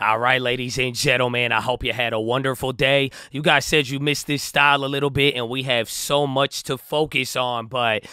All right, ladies and gentlemen, I hope you had a wonderful day. You guys said you missed this style a little bit, and we have so much to focus on, but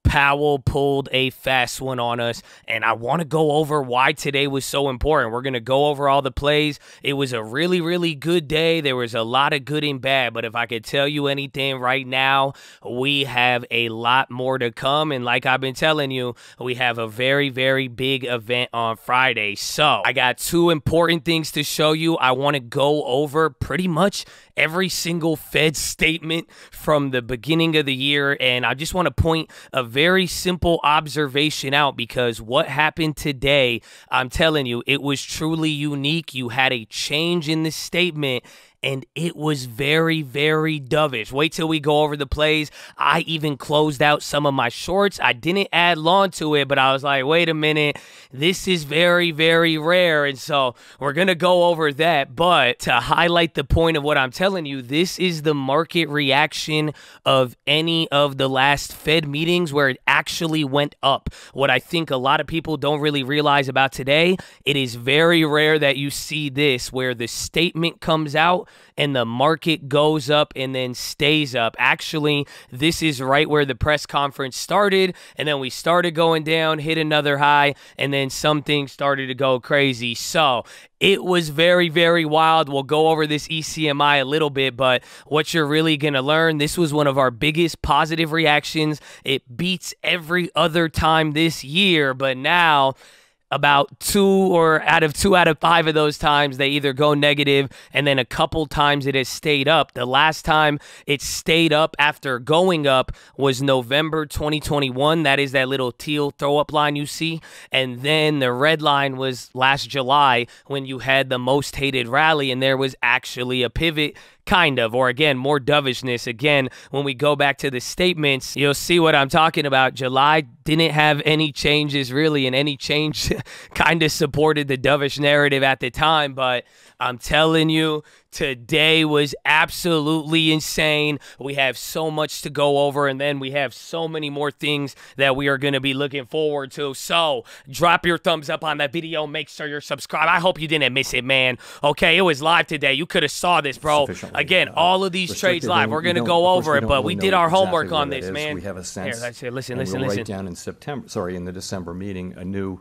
Powell pulled a fast one on us, and I want to go over why today was so important. We're going to go over all the plays. It was a really, really good day. There was a lot of good and bad, but if I could tell you anything right now, we have a lot more to come, and like I've been telling you, we have a very, very big event on Friday. So I got two important things to show you. I want to go over pretty much every single Fed statement from the beginning of the year, and I just want to point a very simple observation out, because what happened today, I'm telling you, it was truly unique. You had a change in the statement, and it was very, very dovish. Wait till we go over the plays. I even closed out some of my shorts. I didn't add long to it, but I was like, wait a minute. This is very, very rare. And so we're going to go over that. But to highlight the point of what I'm telling you, this is the market reaction of any of the last Fed meetings where it actually went up. What I think a lot of people don't really realize about today, it is very rare that you see this where the statement comes out and the market goes up and then stays up. Actually, this is right where the press conference started, and then we started going down, hit another high, and then something started to go crazy. So it was very, very wild. We'll go over this ECMI a little bit, but what you're really going to learn, this was one of our biggest positive reactions. It beats every other time this year, but now about two out of 5 of those times, they either go negative, and then a couple times it has stayed up. The last time it stayed up after going up was November 2021. That is that little teal throw-up line you see. And then the red line was last July when you had the most hated rally, and there was actually a pivot, kind of, or again, more dovishness. Again, when we go back to the statements, you'll see what I'm talking about. July didn't have any changes really, and any change kind of supported the dovish narrative at the time, but I'm telling you, today was absolutely insane. We have so much to go over, and then we have so many more things that we are going to be looking forward to. So drop your thumbs up on that video. Make sure you're subscribed. I hope you didn't miss it, man. Okay, it was live today. You could have saw this, bro. Again, all of these trades live. We're going to go over it, but we did our homework on this, man. We have a sense. Here, let's hear. Listen. Write down in September, sorry, in the December meeting, a new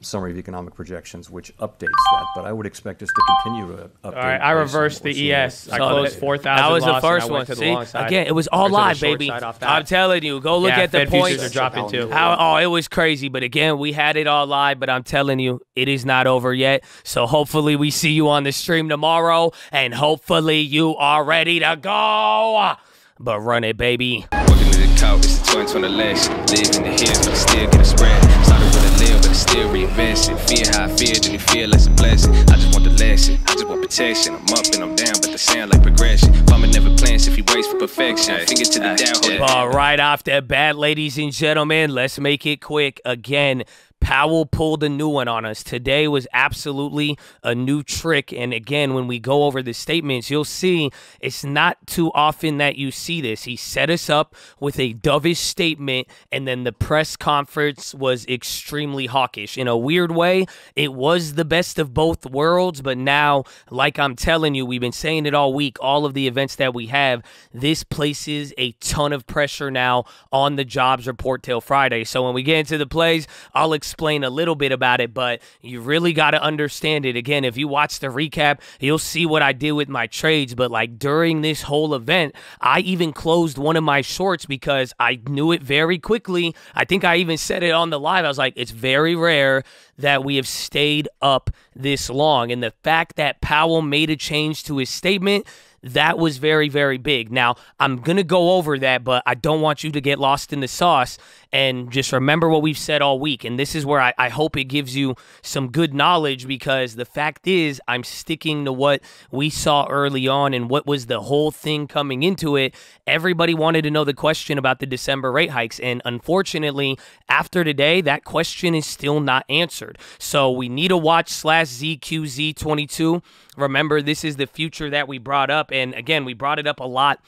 summary of economic projections, which updates that. But I would expect us to continue to update. All right, I reversed the ES. I closed 4,000. That was the first one. See, again, it was all live, baby. I'm telling you, go look at the points. Are dropping too. Oh, it was crazy. But again, we had it all live. But I'm telling you, it is not over yet. So hopefully we see you on the stream tomorrow, and hopefully you are ready to go. But run it, baby. Working to the couch, it's the 2020 less. Live in the hills, but still get a spread. Started with a live, but still reinvest it. Feel how I feel, then you feel it's a blessing. I just want the lesson, I just want protection. I'm up and I'm down, but the sound like progression. Farmer never plans if he waits for perfection. Finger to the down, hold it. But right off the bat, ladies and gentlemen, let's make it quick. Again, Powell pulled a new one on us. Today was absolutely a new trick. And again, when we go over the statements, you'll see it's not too often that you see this. He set us up with a dovish statement, and then the press conference was extremely hawkish. In a weird way, it was the best of both worlds, but now, like I'm telling you, we've been saying it all week, all of the events that we have, this places a ton of pressure now on the jobs report till Friday. So when we get into the plays, I'll explain a little bit about it, but you really got to understand it. Again, if you watch the recap, you'll see what I did with my trades, but like during this whole event, I even closed one of my shorts because I knew it very quickly. I think I even said it on the live. I was like, it's very rare that we have stayed up this long, and the fact that Powell made a change to his statement, that was very, very big. Now, I'm going to go over that, but I don't want you to get lost in the sauce. And just remember what we've said all week. And this is where I hope it gives you some good knowledge, because the fact is I'm sticking to what we saw early on and what was the whole thing coming into it. Everybody wanted to know the question about the December rate hikes. And unfortunately, after today, that question is still not answered. So we need to watch /ZQZ22. Remember, this is the future that we brought up. And again, we brought it up a lot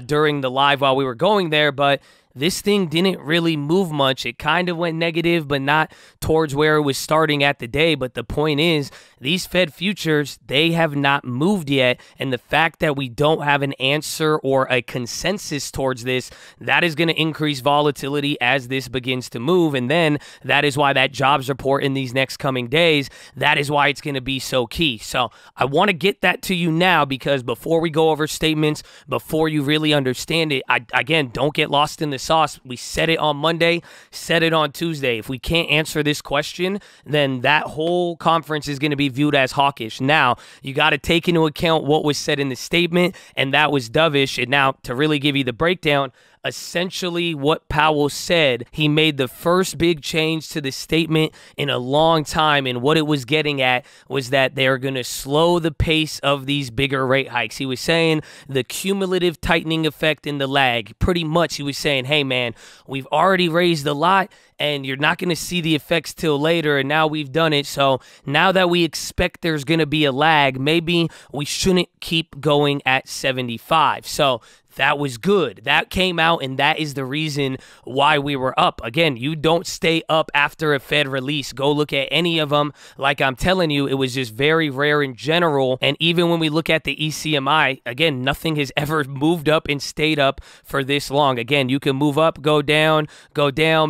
during the live while we were going there, but this thing didn't really move much. It kind of went negative, but not towards where it was starting at the day. But the point is, these Fed futures, they have not moved yet. And the fact that we don't have an answer or a consensus towards this, that is going to increase volatility as this begins to move. And then that is why that jobs report in these next coming days, that is why it's going to be so key. So I want to get that to you now, because before we go over statements, before you really understand it, again, don't get lost in the sauce. We said it on Monday, said it on Tuesday. If we can't answer this question, then that whole conference is going to be viewed as hawkish. Now, you got to take into account what was said in the statement, and that was dovish. And now, to really give you the breakdown, essentially what Powell said, he made the first big change to the statement in a long time, and what it was getting at was that they're going to slow the pace of these bigger rate hikes. He was saying the cumulative tightening effect in the lag. Pretty much he was saying, hey man, we've already raised a lot and you're not going to see the effects till later, and now we've done it. So now that we expect there's going to be a lag, maybe we shouldn't keep going at 75. So that was good. That came out, and that is the reason why we were up. Again, you don't stay up after a Fed release. Go look at any of them. Like I'm telling you, it was just very rare in general. And even when we look at the ECMI, again, nothing has ever moved up and stayed up for this long. Again, you can move up, go down,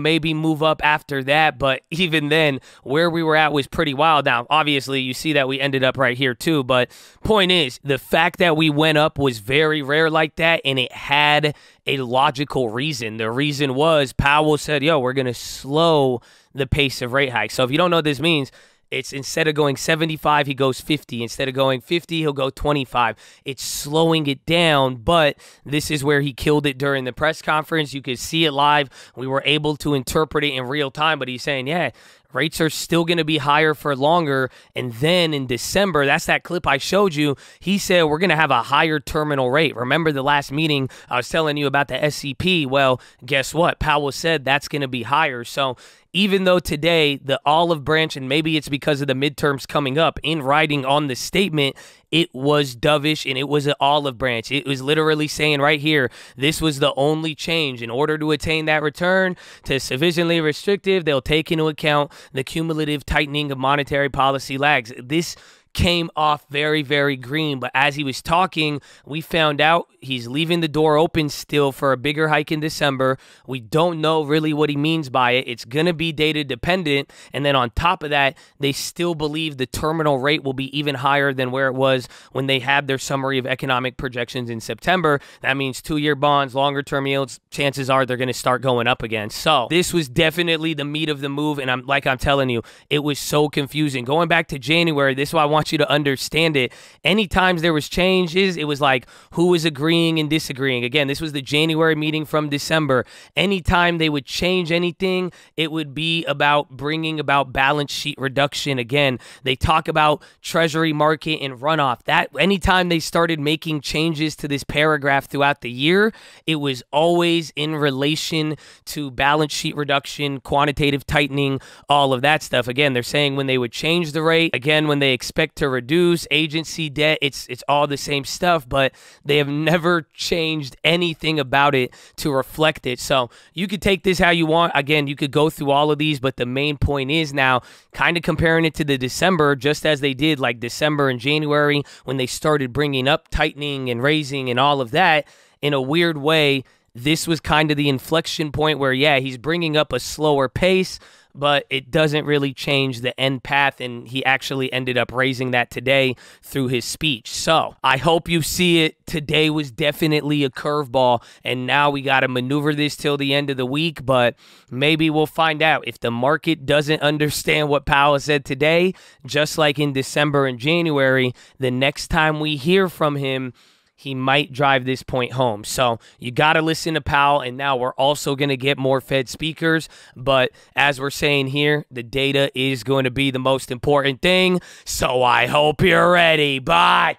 maybe move up after that. But even then, where we were at was pretty wild. Now, obviously, you see that we ended up right here too. But point is, the fact that we went up was very rare like that, and it had a logical reason. The reason was Powell said, yo, we're going to slow the pace of rate hikes. So if you don't know what this means, it's instead of going 75, he goes 50. Instead of going 50, he'll go 25. It's slowing it down, but this is where he killed it during the press conference. You could see it live. We were able to interpret it in real time, but he's saying, yeah, rates are still going to be higher for longer. And then in December, that's that clip I showed you, he said we're going to have a higher terminal rate. Remember the last meeting I was telling you about the SCP? Well, guess what? Powell said that's going to be higher. So even though today the olive branch, and maybe it's because of the midterms coming up, in writing on the statement, it was dovish and it was an olive branch. It was literally saying right here, this was the only change. In order to attain that return to sufficiently restrictive, they'll take into account the cumulative tightening of monetary policy lags. This came off very, very green, but as he was talking, we found out he's leaving the door open still for a bigger hike in December. We don't know really what he means by it. It's going to be data dependent, and then on top of that, they still believe the terminal rate will be even higher than where it was when they had their summary of economic projections in September. That means 2-year bonds, longer term yields, chances are they're going to start going up again. So this was definitely the meat of the move, and I'm telling you, it was so confusing. Going back to January, this is why I want you to understand it. Anytime there was changes, it was like who was agreeing and disagreeing. Again, this was the January meeting from December. Anytime they would change anything, it would be about bringing about balance sheet reduction. Again, they talk about treasury market and runoff. That anytime they started making changes to this paragraph throughout the year, it was always in relation to balance sheet reduction, quantitative tightening, all of that stuff. Again, they're saying when they would change the rate, again, when they expect to reduce agency debt, it's all the same stuff, but they have never changed anything about it to reflect it. So you could take this how you want. Again, you could go through all of these, but the main point is now kind of comparing it to the December, just as they did like December and January when they started bringing up tightening and raising and all of that. In a weird way, this was kind of the inflection point where, yeah, he's bringing up a slower pace, but it doesn't really change the end path, and he actually ended up raising that today through his speech. So I hope you see it. Today was definitely a curveball, and now we got to maneuver this till the end of the week, but maybe we'll find out. If the market doesn't understand what Powell said today, just like in December and January, the next time we hear from him, he might drive this point home. So you got to listen to Powell, and now we're also going to get more Fed speakers. But as we're saying here, the data is going to be the most important thing, so I hope you're ready. But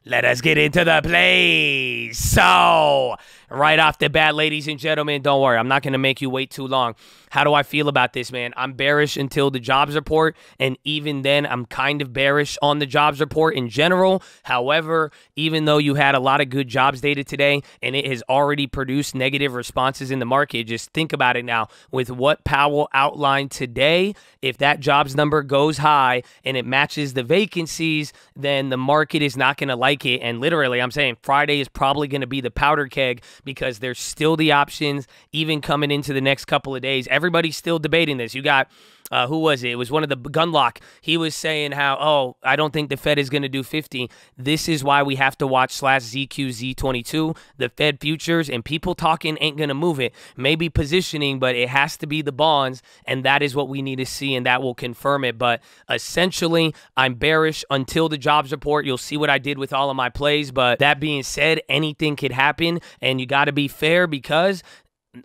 Let us get into the plays. So, right off the bat, ladies and gentlemen, don't worry. I'm not going to make you wait too long. How do I feel about this, man? I'm bearish until the jobs report, and even then, I'm kind of bearish on the jobs report in general. However, even though you had a lot of good jobs data today, and it has already produced negative responses in the market, just think about it now. With what Powell outlined today, if that jobs number goes high and it matches the vacancies, then the market is not going to like it. And literally, I'm saying Friday is probably going to be the powder keg because there's still the options, even coming into the next couple of days. Everybody's still debating this. You got, who was it? It was one of the Gunlock. He was saying how, oh, I don't think the Fed is going to do 50. This is why we have to watch /ZQZ22, the Fed futures, and people talking ain't going to move it. Maybe positioning, but it has to be the bonds, and that is what we need to see, and that will confirm it. But essentially, I'm bearish until the jobs report. You'll see what I did with all of my plays, but that being said, anything could happen, and you got to be fair because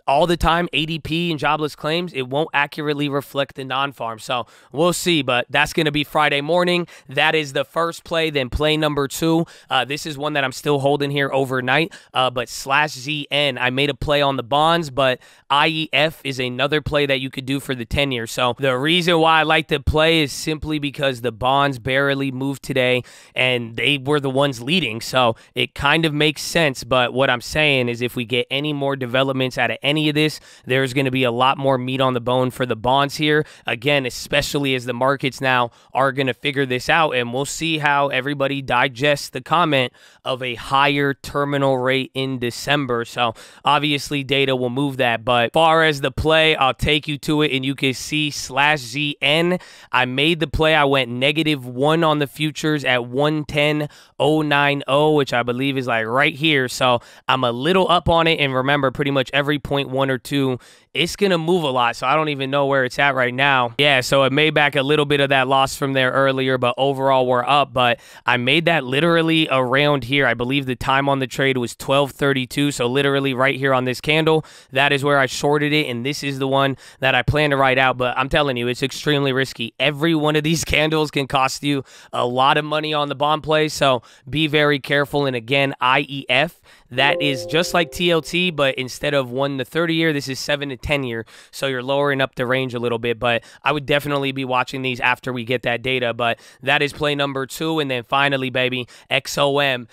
all the time, ADP and jobless claims, it won't accurately reflect the non-farm. So we'll see, but that's going to be Friday morning. That is the first play. Then play number 2. This is one that I'm still holding here overnight, but /ZN, I made a play on the bonds, but IEF is another play that you could do for the 10-year. So the reason why I like to play is simply because the bonds barely moved today, and they were the ones leading. So it kind of makes sense, but what I'm saying is if we get any more developments out of any of this, there's going to be a lot more meat on the bone for the bonds here. Again, especially as the markets now are going to figure this out, and we'll see how everybody digests the comment of a higher terminal rate in December. So obviously data will move that, but far as the play, I'll take you to it and you can see /ZN. I made the play. I went -1 on the futures at 110.090, which I believe is like right here. So I'm a little up on it, and remember, pretty much every 0.1 or 2, it's going to move a lot, so I don't even know where it's at right now. Yeah, so it made back a little bit of that loss from there earlier, but overall we're up. But I made that literally around here. I believe the time on the trade was 12:32, so literally right here on this candle. That is where I shorted it, and this is the one that I plan to write out. But I'm telling you, it's extremely risky. Every one of these candles can cost you a lot of money on the bond play, so be very careful. And again, IEF, that is just like TLT, but instead of 1 to 30 year, this is 7 to 10 year. So you're lowering up the range a little bit, but I would definitely be watching these after we get that data. But that is play number 2. And then finally, baby, XOM.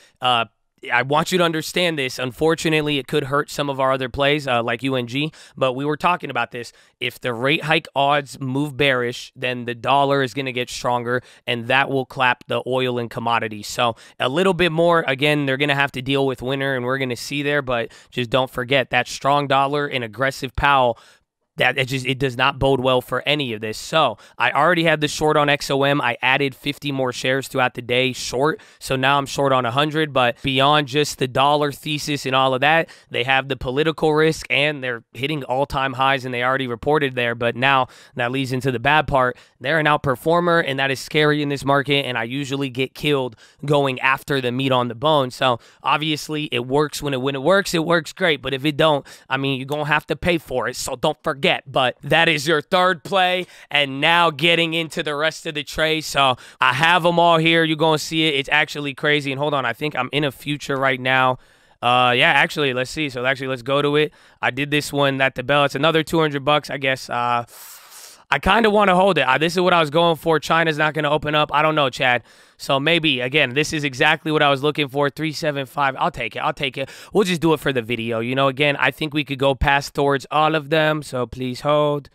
I want you to understand this. Unfortunately, it could hurt some of our other plays like UNG, but we were talking about this. If the rate hike odds move bearish, then the dollar is going to get stronger, and that will clap the oil and commodities. So a little bit more. Again, they're going to have to deal with winter, and we're going to see there, but just don't forget that strong dollar and aggressive Powell, that it does not bode well for any of this. So I already had the short on XOM. I added 50 more shares throughout the day short. So now I'm short on 100. But beyond just the dollar thesis and all of that, they have the political risk, and they're hitting all-time highs, and they already reported there. But now that leads into the bad part. They're an outperformer, and that is scary in this market, and I usually get killed going after the meat on the bone. So obviously it works when it works great. But if it don't, I mean, you're going to have to pay for it. So don't forget. But that is your third play, and now getting into the rest of the trades. So I have them all here. You're going to see it. It's actually crazy. And hold on, I think I'm in a future right now. Yeah, actually, let's see. So actually, let's go to it. I did this one at the bell. It's another 200 bucks, I guess. I kind of want to hold it. This is what I was going for. China's not going to open up. I don't know, Chad. So maybe, again, this is exactly what I was looking for. 375. I'll take it. I'll take it. We'll just do it for the video. You know, again, I think we could go past towards all of them. So please hold.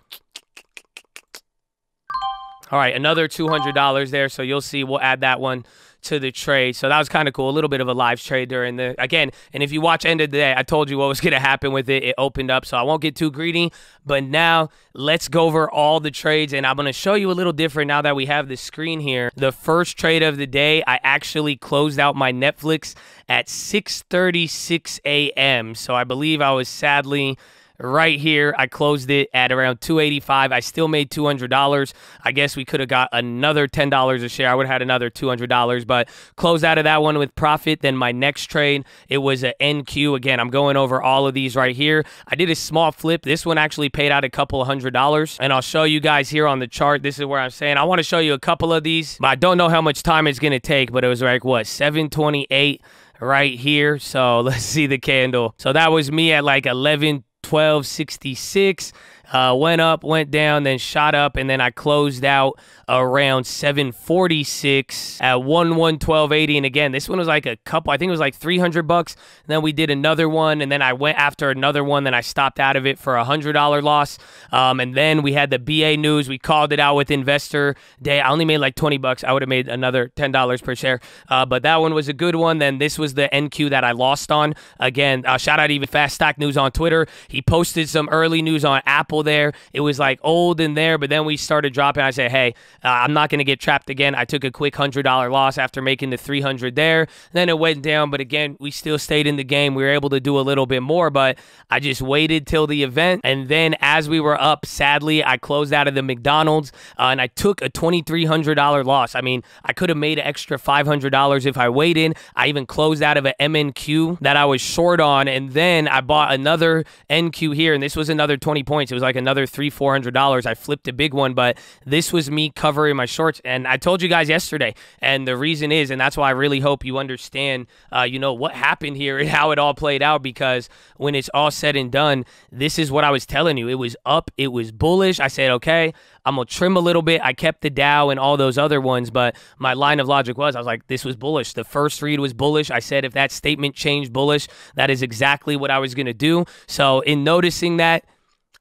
All right, another $200 there. So you'll see. We'll add that one to the trade. So that was kind of cool. A little bit of a live trade during the, again, and if you watch end of the day, I told you what was going to happen with it. It opened up, so I won't get too greedy. But now let's go over all the trades, and I'm going to show you a little different now that we have the screen here. The first trade of the day, I actually closed out my Netflix at 6:36 a.m. So I believe I was sadly right here. I closed it at around 285. I still made $200. I guess we could have got another $10 a share. I would have had another $200, but closed out of that one with profit. Then my next trade, it was a NQ. Again, I'm going over all of these right here. I did a small flip. This one actually paid out a couple of $100, and I'll show you guys here on the chart. This is where I'm saying I want to show you a couple of these, but I don't know how much time it's going to take, but it was like, what, 728 right here. So let's see the candle. So that was me at like 11/12/66. Went up, went down, then shot up, and then I closed out around 746 at 11/12/80. And again, this one was like a couple, I think it was like $300. And then we did another one, and then I went after another one, then I stopped out of it for a $100 loss. And then we had the BA news. We called it out with Investor Day. I only made like $20. I would have made another $10 per share. But that one was a good one. Then this was the NQ that I lost on. Again, shout out even Fast Stock News on Twitter. He posted some early news on Apple there. It was like old in there, but then we started dropping. I said, hey, I'm not going to get trapped again. I took a quick $100 loss after making the 300 there. Then it went down, but again, we still stayed in the game. We were able to do a little bit more, but I just waited till the event. And then as we were up, sadly, I closed out of the McDonald's and I took a $2,300 loss. I mean, I could have made an extra $500 if I waited. I even closed out of an MNQ that I was short on, and then I bought another NQ here, and this was another 20 points. It was like another $300-400. I flipped a big one, but this was me covering my shorts. And I told you guys yesterday, and the reason is, and that's why I really hope you understand, you know, what happened here and how it all played out, because when it's all said and done, this is what I was telling you. It was up, it was bullish. I said, okay, I'm going to trim a little bit. I kept the Dow and all those other ones, but my line of logic was, I was like, this was bullish. The first read was bullish. I said, if that statement changed bullish, that is exactly what I was going to do. So in noticing that,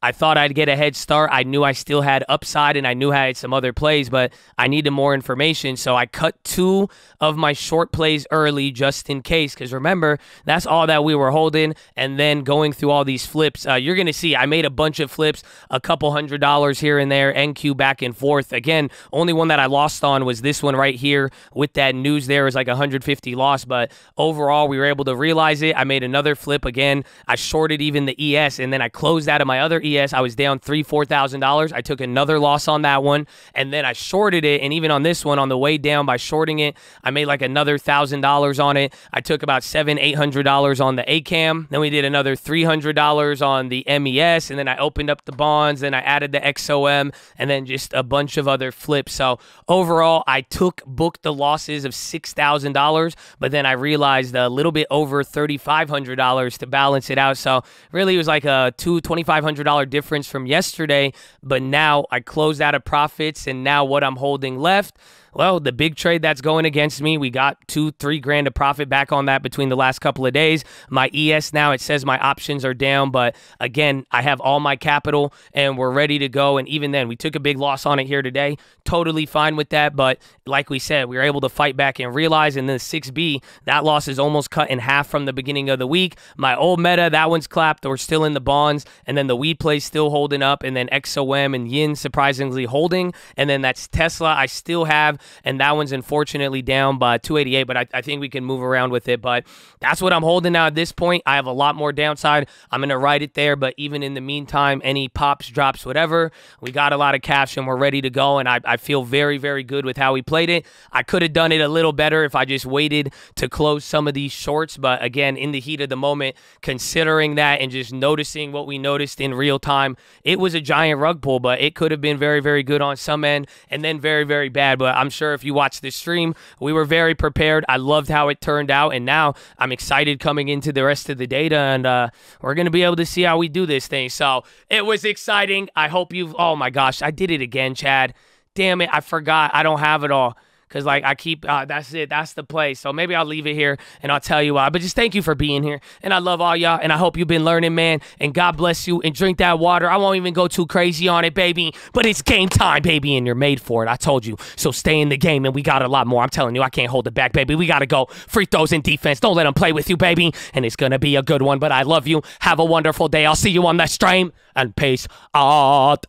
I thought I'd get a head start. I knew I still had upside, and I knew I had some other plays, but I needed more information. So I cut 2 of my short plays early just in case, because remember, that's all that we were holding. And then going through all these flips, you're going to see I made a bunch of flips, a couple $100 here and there, NQ back and forth. Again, only one that I lost on was this one right here with that news there. It was like 150 loss, but overall, we were able to realize it. I made another flip again. I shorted even the ES, and then I closed out of my other ES. I was down $3,000-4,000. I took another loss on that one, and then I shorted it. And even on this one, on the way down by shorting it, I made like another $1,000 on it. I took about $700-800 on the ACAM. Then we did another $300 on the MES, and then I opened up the bonds. Then I added the XOM, and then just a bunch of other flips. So overall, I booked the losses of $6,000, but then I realized a little bit over $3,500 to balance it out. So really, it was like a $2,500 difference from yesterday, but now I closed out of profits, and now what I'm holding left, well, the big trade that's going against me, we got $2-3 grand of profit back on that between the last couple of days. My ES now, it says my options are down, but again, I have all my capital and we're ready to go. And even then, we took a big loss on it here today. Totally fine with that, but like we said, we were able to fight back and realize. And then 6B, that loss is almost cut in half from the beginning of the week. My old meta, that one's clapped. We're still in the bonds, and then the weed play still holding up, and then XOM and Yin surprisingly holding, and then that's Tesla I still have, and that one's unfortunately down by 288, but I think we can move around with it. But that's what I'm holding now at this point. I have a lot more downside. I'm going to write it there, but even in the meantime, any pops, drops, whatever, we got a lot of cash and we're ready to go, and I feel very, very good with how we played it. I could have done it a little better if I just waited to close some of these shorts, but again, in the heat of the moment, considering that and just noticing what we noticed in real time, it was a giant rug pull, but it could have been very, very good on some end and then very, very bad. But I'm sure if you watch this stream, we were very prepared. I loved how it turned out, and now I'm excited coming into the rest of the data, and we're going to be able to see how we do this thing. So it was exciting. I hope you've, oh my gosh, I did it again, Chad. Damn it, I forgot. I don't have it all. Because, like, I keep, that's it. That's the play. So maybe I'll leave it here and I'll tell you why. But just thank you for being here. And I love all y'all. And I hope you've been learning, man. And God bless you. And drink that water. I won't even go too crazy on it, baby. But it's game time, baby. And you're made for it. I told you. So stay in the game. And we got a lot more. I'm telling you, I can't hold it back, baby. We got to go. Free throws and defense. Don't let them play with you, baby. And it's going to be a good one. But I love you. Have a wonderful day. I'll see you on the stream. And peace out.